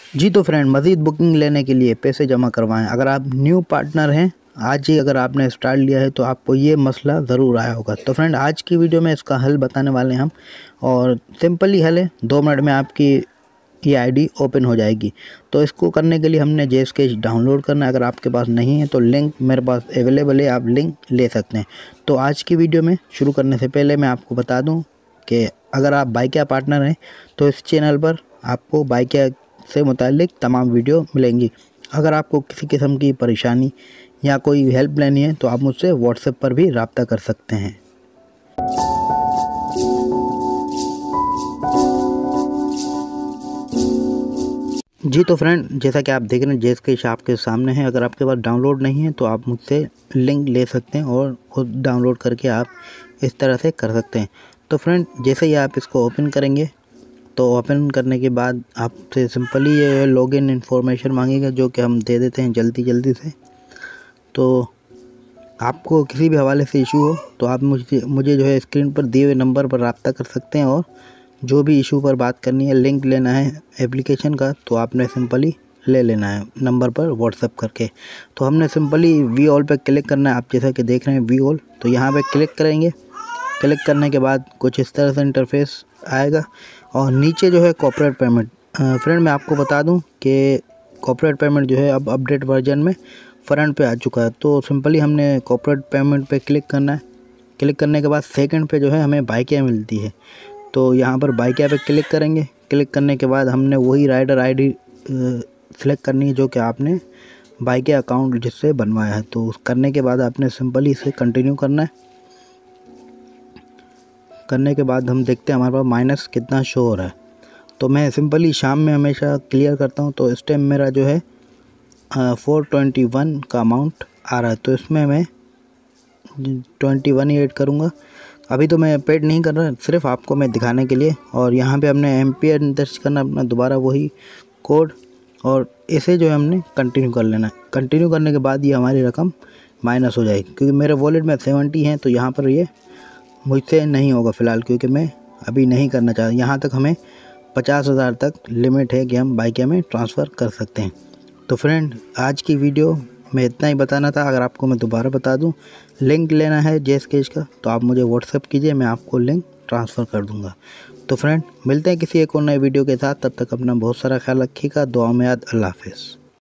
जी तो फ्रेंड, मज़ीद बुकिंग लेने के लिए पैसे जमा करवाएं। अगर आप न्यू पार्टनर हैं, आज ही अगर आपने स्टार्ट लिया है तो आपको ये मसला ज़रूर आया होगा। तो फ्रेंड, आज की वीडियो में इसका हल बताने वाले हैं हम, और सिंपल ही हल है। 2 मिनट में आपकी ये आईडी ओपन हो जाएगी। तो इसको करने के लिए हमने जेएसकेच डाउनलोड करना है। अगर आपके पास नहीं है तो लिंक मेरे पास अवेलेबल है, आप लिंक ले सकते हैं। तो आज की वीडियो में शुरू करने से पहले मैं आपको बता दूं कि अगर आप बाइकिया पार्टनर हैं तो इस चैनल पर आपको बाइकिया से मुतालिक तमाम वीडियो मिलेंगी। अगर आपको किसी किस्म की परेशानी या कोई हेल्प लेनी है तो आप मुझसे व्हाट्सएप पर भी रब्ता कर सकते हैं। जी तो फ्रेंड, जैसा कि आप देख रहे हैं जेएसकेच आपके सामने है। अगर आपके पास डाउनलोड नहीं है तो आप मुझसे लिंक ले सकते हैं और खुद डाउनलोड करके आप इस तरह से कर सकते हैं। तो फ्रेंड, जैसे ही आप इसको ओपन करेंगे तो ओपन करने के बाद आपसे सिंपली ये लॉगिन इन्फॉर्मेशन मांगेगा, जो कि हम दे देते हैं जल्दी से। तो आपको किसी भी हवाले से इशू हो तो आप मुझे जो है स्क्रीन पर दिए हुए नंबर पर रब्ता कर सकते हैं, और जो भी इशू पर बात करनी है, लिंक लेना है एप्लीकेशन का, तो आपने सिंपली ले लेना है नंबर पर व्हाट्सएप करके। तो हमने सिंपली वी ऑल पे क्लिक करना है। आप जैसा कि देख रहे हैं वी ऑल, तो यहाँ पे क्लिक करेंगे। क्लिक करने के बाद कुछ इस तरह से इंटरफेस आएगा, और नीचे जो है कॉर्पोरेट पेमेंट। फ्रेंड, मैं आपको बता दूं कि कॉर्पोरेट पेमेंट जो है अब अपडेट वर्जन में फ्रंट पे आ चुका है। तो सिंपली हमने कॉर्पोरेट पेमेंट पे क्लिक करना है। क्लिक करने के बाद सेकंड पे जो है हमें बाइकिया मिलती है, तो यहाँ पर बाइकिया पे क्लिक करेंगे। क्लिक करने के बाद हमने वही राइडर आईडी सेलेक्ट करनी है जो कि आपने बाइकिया अकाउंट जिससे बनवाया है। तो करने के बाद आपने सिंपली इसे कंटिन्यू करना है। करने के बाद हम देखते हैं हमारे पास माइनस कितना शो हो रहा है। तो मैं सिंपली शाम में हमेशा क्लियर करता हूं, तो इस टाइम मेरा जो है 421 का अमाउंट आ रहा है। तो इसमें मैं 21 ही ऐड करूँगा। अभी तो मैं पेड नहीं कर रहा, सिर्फ आपको मैं दिखाने के लिए। और यहाँ पे हमने एम्पियर दर्ज करना अपना, दोबारा वही कोड, और इसे जो है हमने कंटिन्यू कर लेना है। कंटिन्यू करने के बाद ये हमारी रकम माइनस हो जाएगी, क्योंकि मेरे वॉलेट में 70 हैं। तो यहाँ पर ये मुझसे नहीं होगा फ़िलहाल, क्योंकि मैं अभी नहीं करना चाहता। यहाँ तक हमें 50,000 तक लिमिट है कि हम बाइकिया में ट्रांसफ़र कर सकते हैं। तो फ्रेंड, आज की वीडियो में इतना ही बताना था। अगर आपको मैं दोबारा बता दूं, लिंक लेना है जेएसकेच का तो आप मुझे व्हाट्सएप कीजिए, मैं आपको लिंक ट्रांसफ़र कर दूँगा। तो फ्रेंड, मिलते हैं किसी एक और नए वीडियो के साथ। तब तक अपना बहुत सारा ख्याल रखिएगा। दुआ में याद। अल्लाह हाफ़िज़।